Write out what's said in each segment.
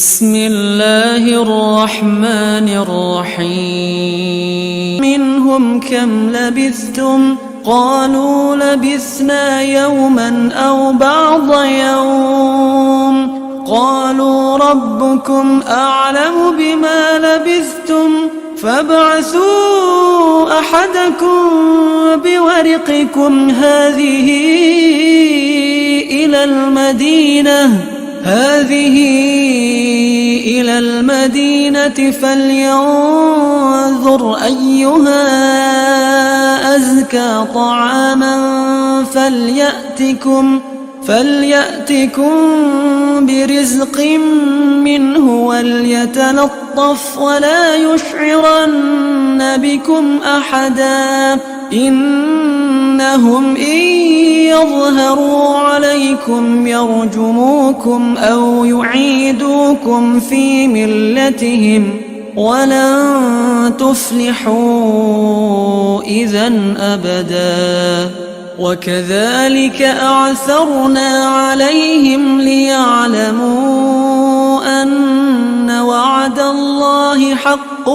بسم الله الرحمن الرحيم منهم كم لبثتم قالوا لبثنا يوما أو بعض يوم قالوا ربكم أعلم بما لبثتم فابعثوا أحدكم بورقكم هذه إلى المدينة فلينظر أيها أزكى طعاما فليأتكم برزق منه وليتلطف ولا يشعرن بكم أحدا إنهم إن يظهروا عليكم يرجموكم أو يعيدوكم في ملتهم ولن تفلحوا إذا أبدا وكذلك أعثرنا عليهم ليعلموا أن وعد الله حق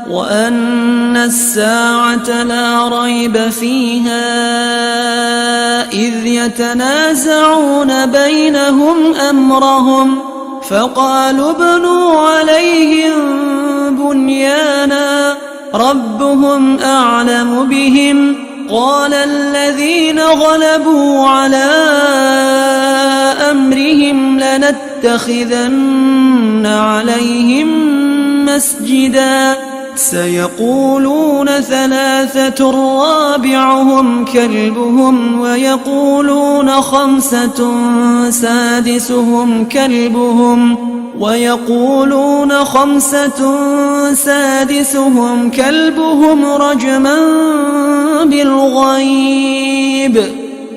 وأن الساعة لا ريب فيها إذ يتنازعون بينهم أمرهم فقالوا ابنوا عليهم بنيانا ربهم أعلم بهم قال الذين غلبوا على أمرهم لنتخذن عليهم مسجدا سيقولون ثلاثة رابعهم كلبهم ويقولون خمسة سادسهم كلبهم رجما بالغيب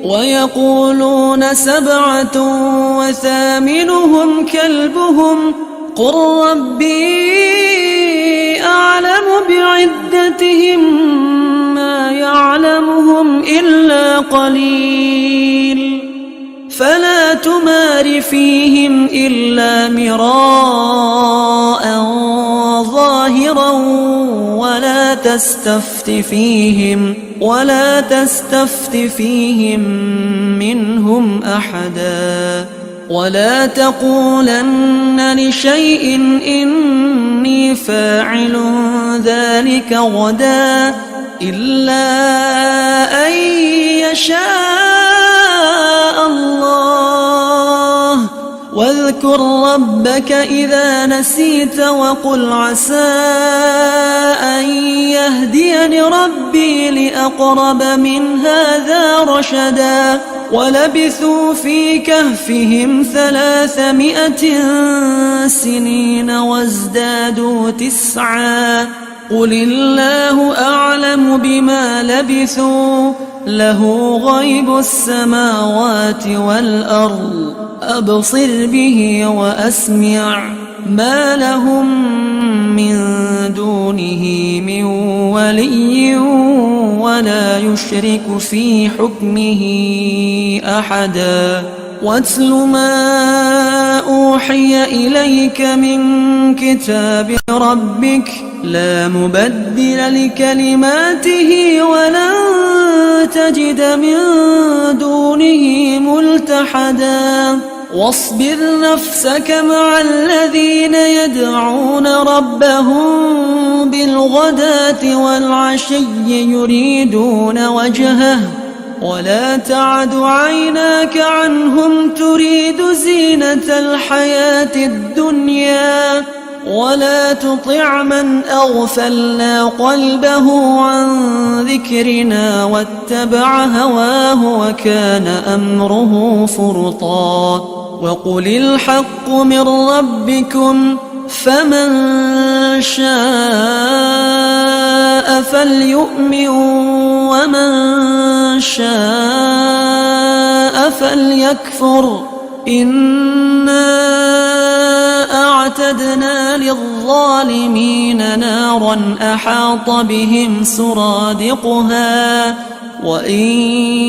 ويقولون 7 وثامنهم كلبهم قل ربي أعلم بعدتهم ما يعلمهم إلا قليل فلا تمار فيهم إلا مراء ظاهرا ولا تستفت فيهم منهم أحدا ولا تقولن لشيء إني فاعل ذلك غدا إلا أن يشاء الله واذكر ربك إذا نسيت وقل عسى أن يهديني ربي لأقرب من هذا رشدا ولبثوا في كهفهم 300 سنين وازدادوا 9 قل الله أعلم بما لبثوا له غيب السماوات والأرض أبصر به وأسمع ما لهم من دونه من ولي ولا يشرك في حكمه أحدا واتل ما أوحي إليك من كتاب ربك لا مبدل لكلماته ولن تجد من دونه ملتحدا واصبر نفسك مع الذين يدعون ربهم بالغداة والعشي يريدون وجهه ولا تعد عيناك عنهم تريد زينة الحياة الدنيا ولا تطع من أغفلنا قلبه عن ذكرنا واتبع هواه وكان أمره فرطا وقل الحق من ربكم فمن شاء فليؤمن ومن شاء فليكفر إنا أعتدنا للظالمين نارا أحاط بهم سرادقها وإن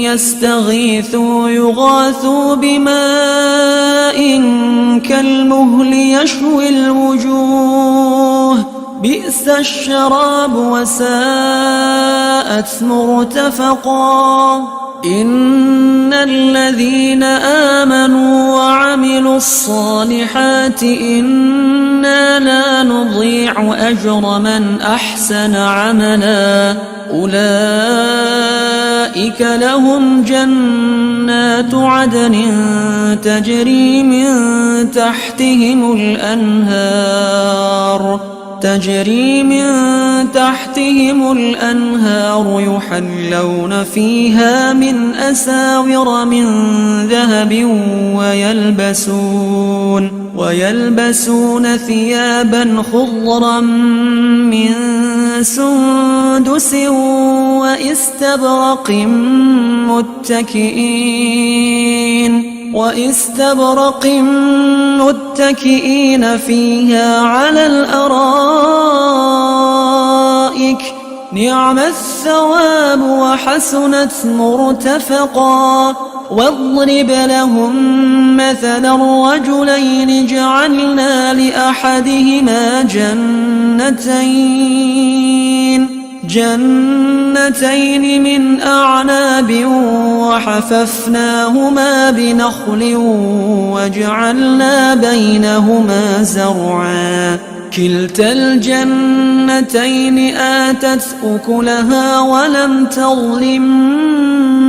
يستغيثوا يغاثوا بماء كالمهل يشوي الوجوه بئس الشراب وساءت مرتفقا إن الذين آمنوا وعملوا الصالحات إنا لا نضيع أجر من أحسن عملا أولئك لهم جنات عدن تجري من تحتهم الأنهار يحلون فيها من أساور من ذهب ويلبسون ثيابا خضرا من سندس وإستبرق متكئين فيها على الأرائك نعم الثواب وحسنت مرتفقا واضرب لهم مثلا الرجلين جعلنا لأحدهما جنتين من أعناب وحففناهما بنخل وجعلنا بينهما زرعا كلتا الجنتين آتت أكلها ولم تظلم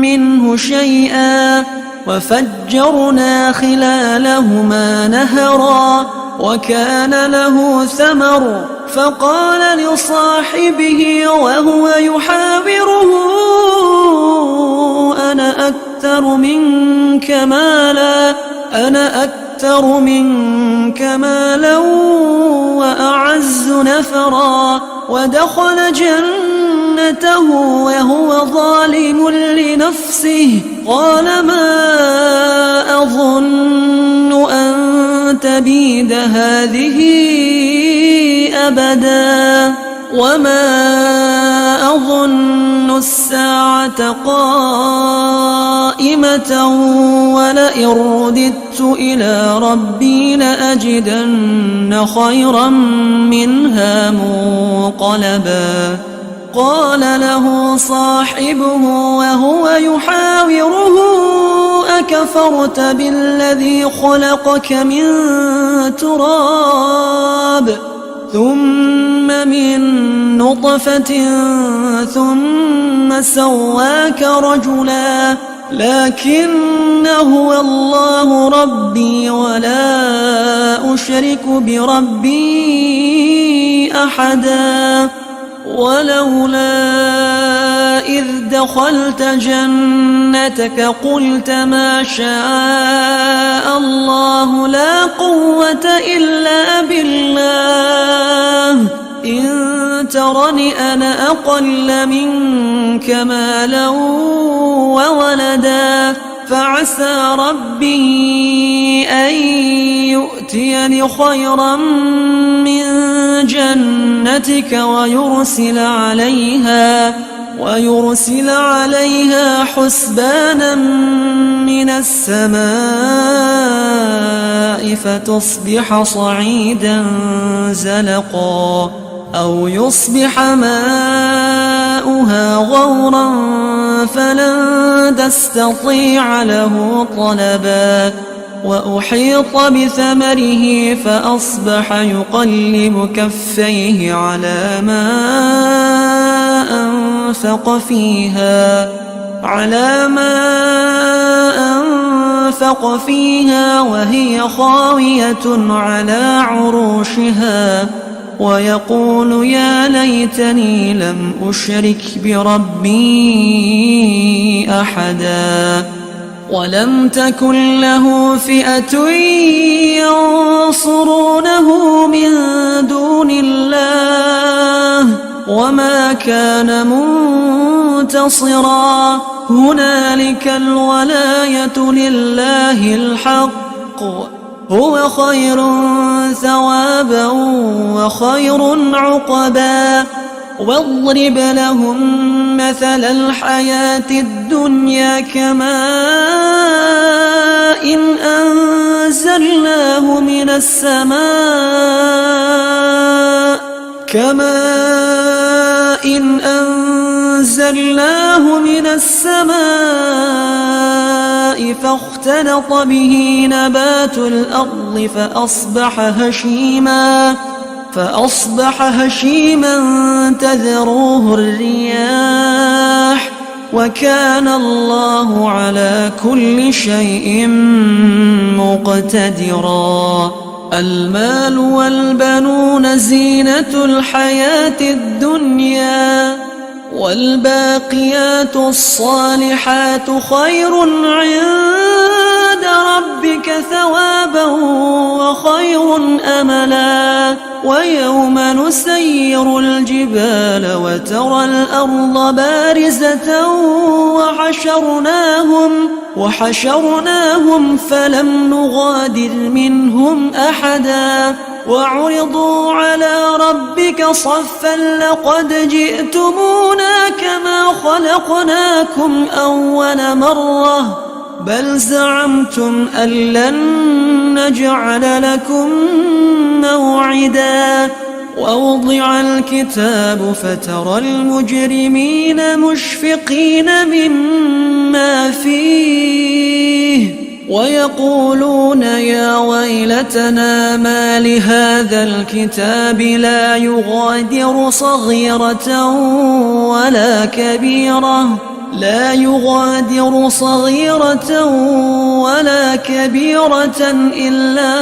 منه شيئا وفجرنا خلالهما نهرا وكان له ثمر فقال لصاحبه وهو يحاوره أنا أكثر منك مالا وأعز نفرا ودخل جنته وهو ظالم لنفسه قال ما أظن أن تبيد هذه أبدا وما أظن الساعة قائمة ولئن رددت إلى ربي لأجدن خيرا منها منقلبا قال له صاحبه وهو يحاوره أكفرت بالذي خلقك من تراب ثم من نطفة ثم سواك رجلا لكن هو الله ربي ولا أشرك بربي أحدا ولولا إذ دخلت جنتك قلت ما شاء الله لا قوة إلا بالله إن ترني أنا أقل منك مالا وولدا فعسى ربي أن يؤتيني خيرا من جنتك ويرسل عليها حسبانا من السماء فتصبح صعيدا زلقا أو يصبح ماؤها غورا فلن تستطيع له طلبا وأحيط بثمره فأصبح يقلب كفيه على ما أنفق فيها وهي خاوية على عروشها ويقول يا ليتني لم أشرك بربي أحدا ولم تكن له فئة ينصرونه من دون الله وما كان منتصرا هنالك الولاية لله الحق هو خير ثوابا وخير عقبا واضرب لهم مثل الحياة الدنيا كماء أنزلناه من السماء فاختلط به نبات الأرض فأصبح هشيما تذروه الرياح وكان الله على كل شيء مقتدرا. المال والبنون زينة الحياة الدنيا والباقيات الصالحات خير عند ربك ثوابا وخير أملا. ويوم نسير الجبال وترى الأرض بارزة وحشرناهم فلم نغادر منهم أحدا وعرضوا على ربك صفا لقد جئتمونا كما خلقناكم أول مرة بل زعمتم أن لن نجعل لكم موعدا. ووضع الكتاب فترى المجرمين مشفقين مما فيه ويقولون يا ويلتنا ما لهذا الكتاب لا يغادر صغيرة ولا كبيرة إلا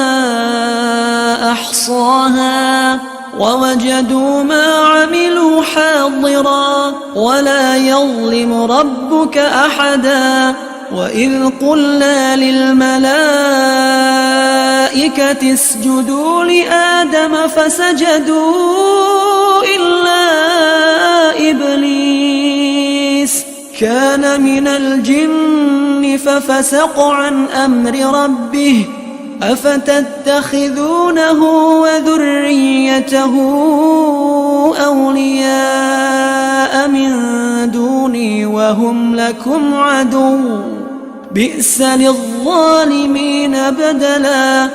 أحصاها ووجدوا ما عملوا حاضرا ولا يظلم ربك أحدا. وإذ قلنا للملائكة اسجدوا لآدم فسجدوا إلا إبليس كان من الجن ففسق عن أمر ربه أفتتخذونه وذريته أولياء من دوني وهم لكم عدو بئس للظالمين بدلا.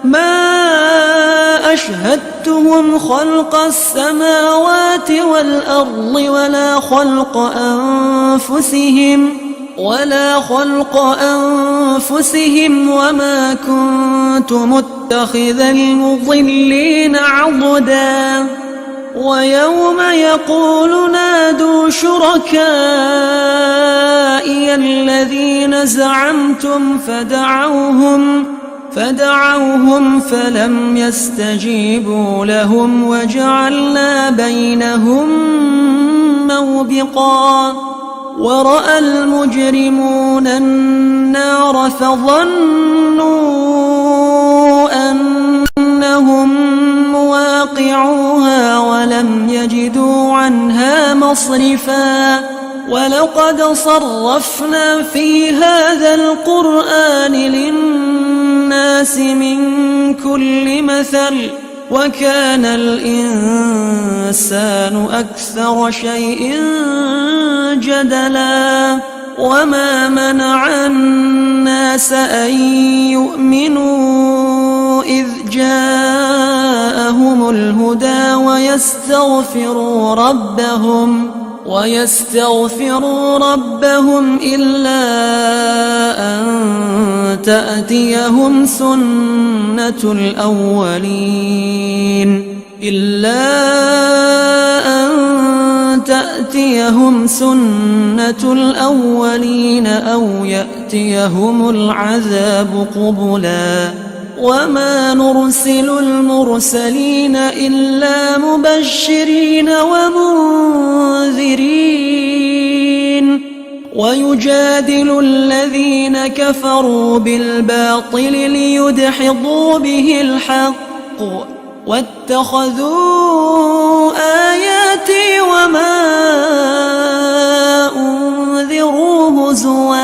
ما أشهدتهم خلق السماوات والأرض ولا خلق أنفسهم وما كنت متخذ المضلين عضدا. ويوم يقول نادوا شركائي الذين زعمتم فدعوهم فلم يستجيبوا لهم وجعلنا بينهم موبقا. ورأى المجرمون النار فظنوا أنهم مواقعوها ولم يجدوا عنها مصرفا. ولقد صرفنا في هذا القرآن للناس من كل مثل وكان الإنسان أكثر شيء جدلا. وما منع الناس أن يؤمنوا إذ جاءهم الهدى ويستغفروا ربهم إلا أن تأتيهم سنة الأولين أو يأتيهم العذاب قبلا. وما نرسل المرسلين إلا مبشرين ومنذرين ويجادل الذين كفروا بالباطل ليدحضوا به الحق واتخذوا آياتي وما أنذروا هزوا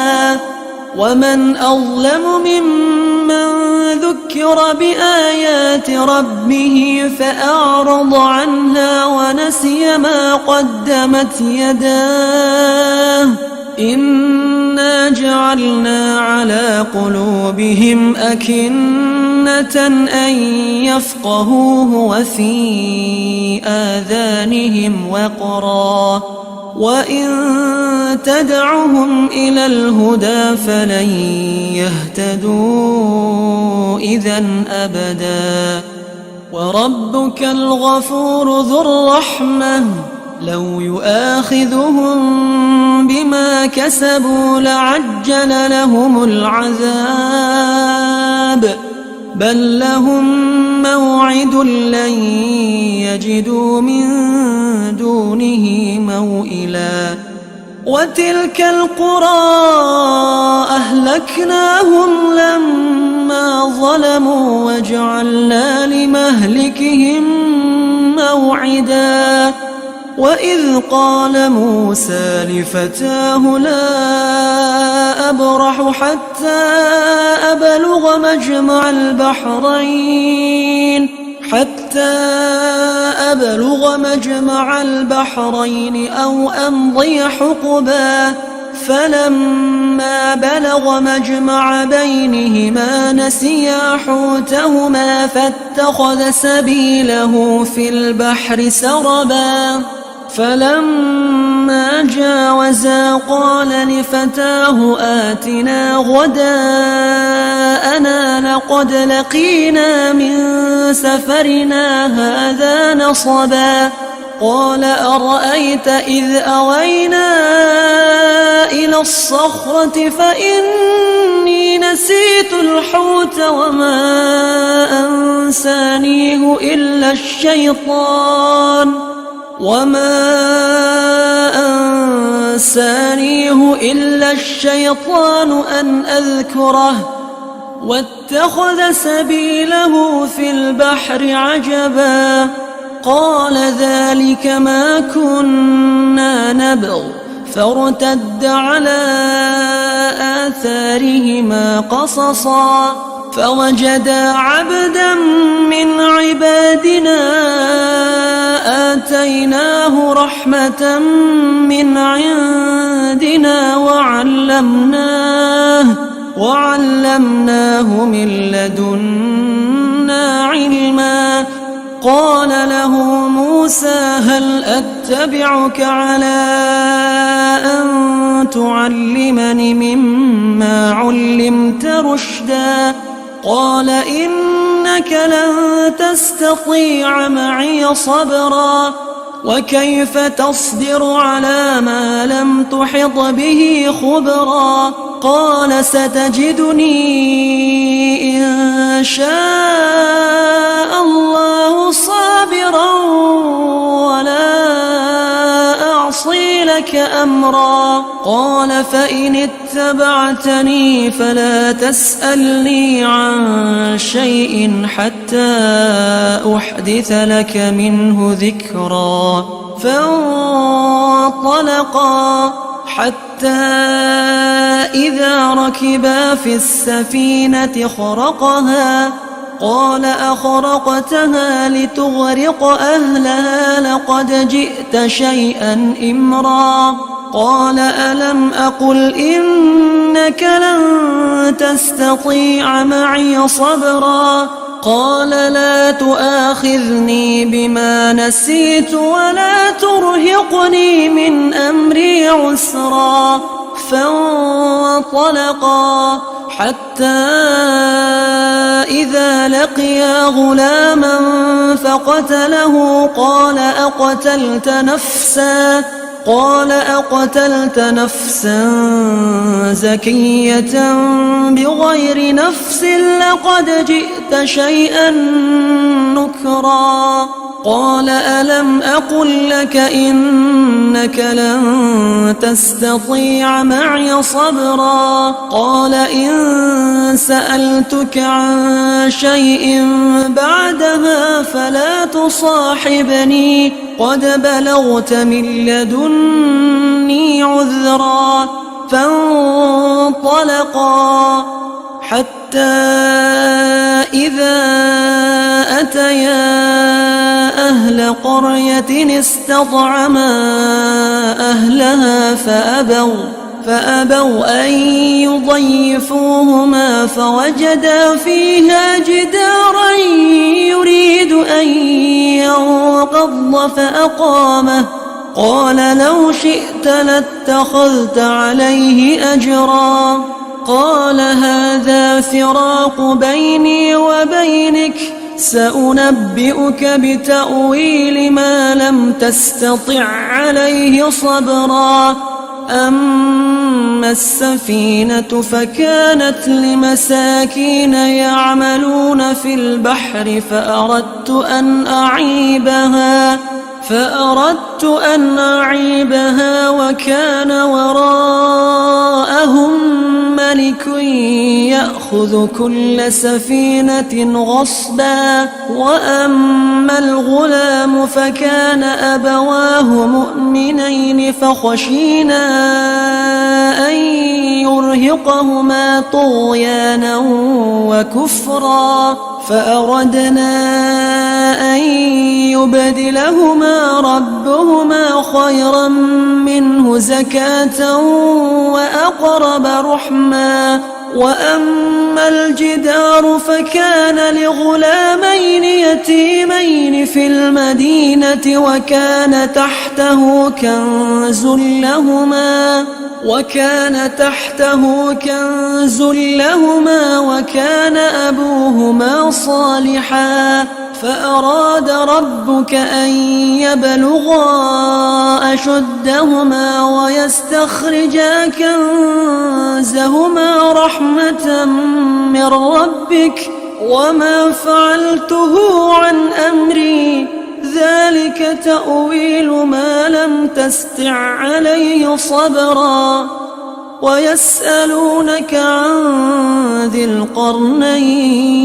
ومن أظلم ممن ذكر بآيات ربه فأعرض عنها ونسي ما قدمت يداه إنا جعلنا على قلوبهم أكنة أن يفقهوه وفي آذانهم وقرا وإن تدعهم إلى الهدى فلن يهتدوا إذا أبدا وربك الغفور ذو الرحمة لو يؤاخذهم بما كسبوا لعجل لهم العذاب بل لهم موعد لن يجدوا من دونه موئلا وتلك القرى أهلكناهم لما ظلموا وجعلنا لمهلكهم موعدا وإذ قال موسى لفتاه لا أبرح حتى أبلغ مجمع البحرين أو أمضي حقبا فلما بلغ مجمع بينهما نسيا حوتهما فاتخذ سبيله في البحر سربا فلما جاوزا قال لفتاه آتنا غداءنا لقد لقينا من سفرنا هذا نصبا قال أرأيت إذ أوينا إلى الصخرة فإني نسيت الحوت وما أنسانيه إلا الشيطان أن أذكره واتخذ سبيله في البحر عجبا قال ذلك ما كنا نبغ فارتد على آثارهما قصصا فوجدا عبدا من عبادنا آتيناه رحمة من عندنا وعلمناه من لدنا علما قال له موسى هل أتبعك على أن تعلمني مما علمت رشدا قال إنك لن تستطيع معي صبرا وكيف تصبر على ما لم تحط به خبرا قال ستجدني إن شاء الله صابرا ولا أعصي لك أمرا قال فإن اتبعتني فلا تسألني عن شيء حتى أحدث لك منه ذكرا فانطلقا حتى إذا ركبا في السفينة خرقها قال أخرقتها لتغرق أهلها لقد جئت شيئا إمرا قال ألم أقل إنك لن تستطيع معي صبرا قال لا تؤاخذني بما نسيت ولا ترهقني من أمري عسرا فانطلقا حتى إذا لقيا غلاما فقتله قال أقتلت نفسا زكية بغير نفس لقد جئت شيئا نكرا قال ألم أقل لك إنك لن تستطيع معي صبرا قال إن سألتك عن شيء بعدها فلا تصاحبني قد بلغت من لدني عذرا فانطلقا حتى إذا أتيا أهل قرية استطعما أهلها فأبوا أن يضيفوهما فوجدا فيها جدارا يريد أن ينقض فأقامه قال لو شئت لاتخذت عليه أجرا قال هذا فراق بيني وبينك سأنبئك بتأويل ما لم تستطع عليه صبرا أما السفينة فكانت لمساكين يعملون في البحر فأردت أن أعيبها وكان وراءهم ملك يأخذ كل سفينة غصبا وأما الغلام فكان أبواه مؤمنين فخشينا أن يرهقهما طغيانا وكفرا فأردنا أن يبدلهما ربهما خيرا منه زكاة وأقرب رحما وأما الجدار فكان لغلامين يتيمين في المدينة وكان تحته كنز لهما وكان أبوهما صالحا فأراد ربك أن يبلغا أشدهما ويستخرجا كنزهما رحمة من ربك وما فعلته عن أمري ذلك تأويل ما لم تستع عليه صبرا ويسألونك عن ذي القرنين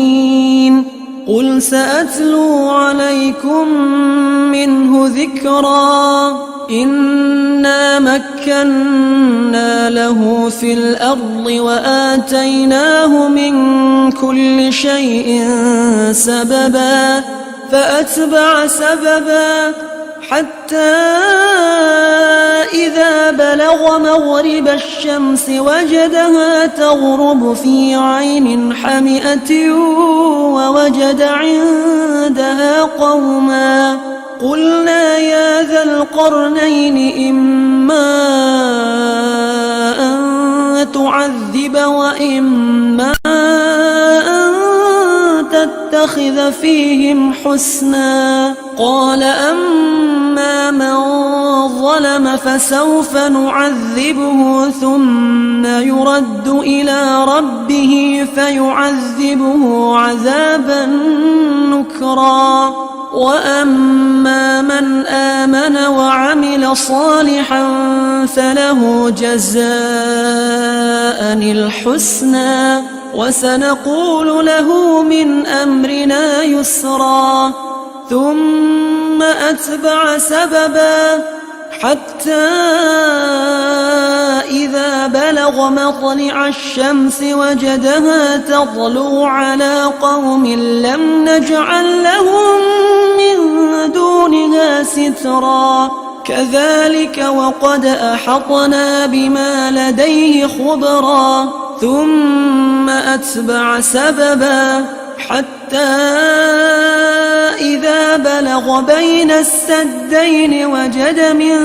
قل سأتلو عليكم منه ذكرا إنا مكنا له في الأرض وآتيناه من كل شيء سببا فأتبع سببا حتى إذا بلغ مغرب الشمس وجدها تغرب في عين حمئة ووجد عندها قوما قلنا يا ذا القرنين إما أن تعذب وإما أن تتخذ فيهم حسنا قال أما من ظلم فسوف نعذبه ثم يرد إلى ربه فيعذبه عذابا نكرا وأما من آمن وعمل صالحا فله جزاء الحسنى وسنقول له من أمرنا يسرا ثم أتبع سببا حتى إذا بلغ مطلع الشمس وجدها تطلع على قوم لم نجعل لهم من دونها سترا كذلك وقد أحطنا بما لديه خبرا ثم أتبع سببا حتى إذا بلغ بين السدين وجد من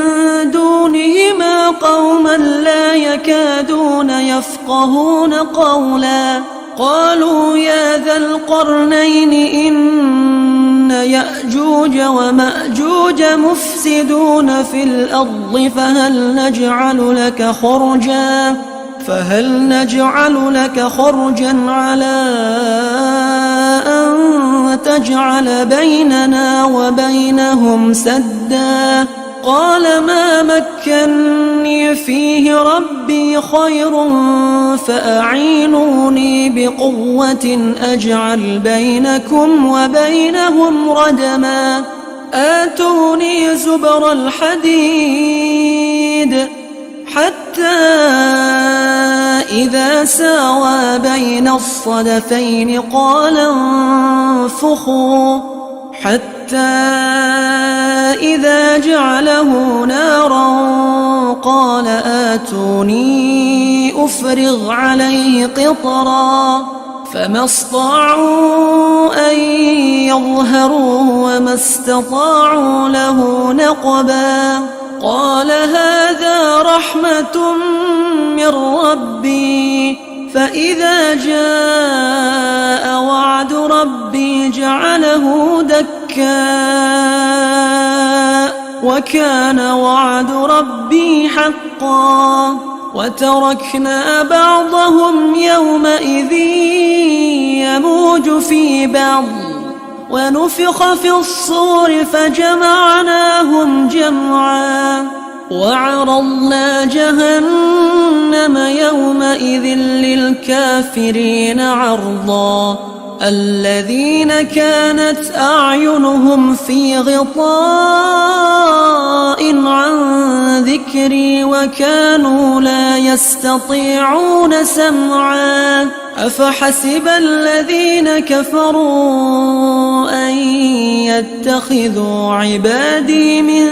دونهما قوما لا يكادون يفقهون قولا قالوا يا ذا القرنين إن يأجوج ومأجوج مفسدون في الأرض فهل نجعل لك خرجا على أن تجعل بيننا وبينهم سدا قال ما مكني فيه ربي خير فأعينوني بقوة أجعل بينكم وبينهم ردما آتوني زبر الحديد حتى إذا ساوى بين الصدفين قال انفخوا حتى إذا جعله نارا قال آتوني أفرغ عليه قطرا فما استطاعوا أن يظهروه وما استطاعوا له نقبا قال هذا رحمة من ربي فإذا جاء وعد ربي جعله دكا وكان وعد ربي حقا وتركنا بعضهم يومئذ يموج في بعض ونفخ في الصور فجمعناهم جمعا وعرضنا جهنم يومئذ للكافرين عرضا الذين كانت أعينهم في غطاء عن ذكري وكانوا لا يستطيعون سمعا أفحسب الذين كفروا أن يتخذوا عبادي من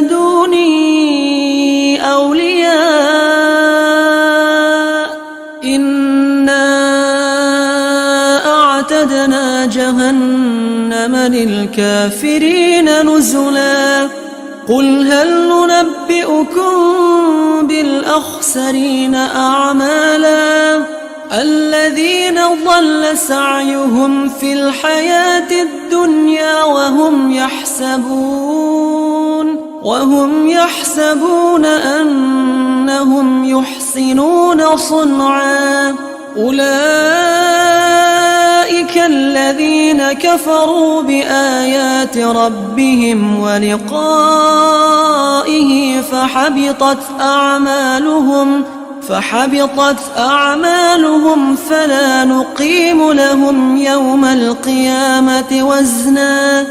دوني أولياء إنا أعتدنا جهنم للكافرين نزلا قل هل ننبئكم بالأخسرين أعمالا الذين ضل سعيهم في الحياة الدنيا وهم يحسبون أنهم يحسنون صنعا أولئك الذين كفروا بآيات ربهم ولقائه فحبطت أعمالهم فلا نقيم لهم يوم القيامة وزنا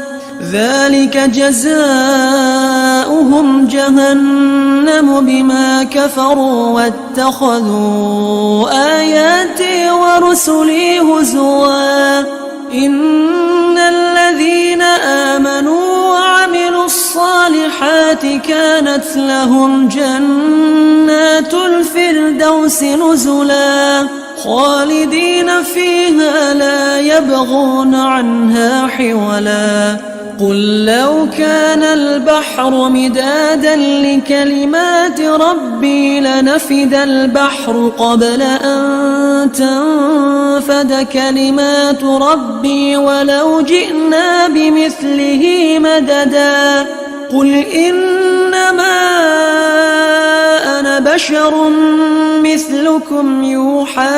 ذلك جزاؤهم جهنم بما كفروا واتخذوا آياتي ورسلي هزوا إن الذين آمنوا وعملوا الصالحات كانت لهم جنات الفردوس نزلا خالدين فيها لا يبغون عنها حولا قل لو كان البحر مدادا لكلمات ربي لنفد البحر قبل أن تنفد كلمات ربي ولو جئنا بمثله مددا قل إنما أنا بشر مثلكم يوحى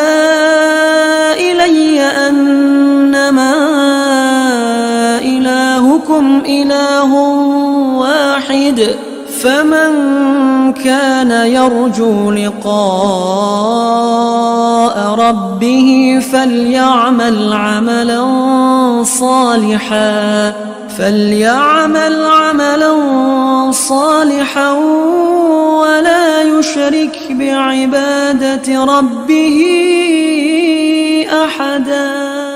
إلي أنما إلهكم إله واحد فمن كان يرجو لقاء ربه فليعمل عملا صالحا ولا يشرك بعبادة ربه أحدا.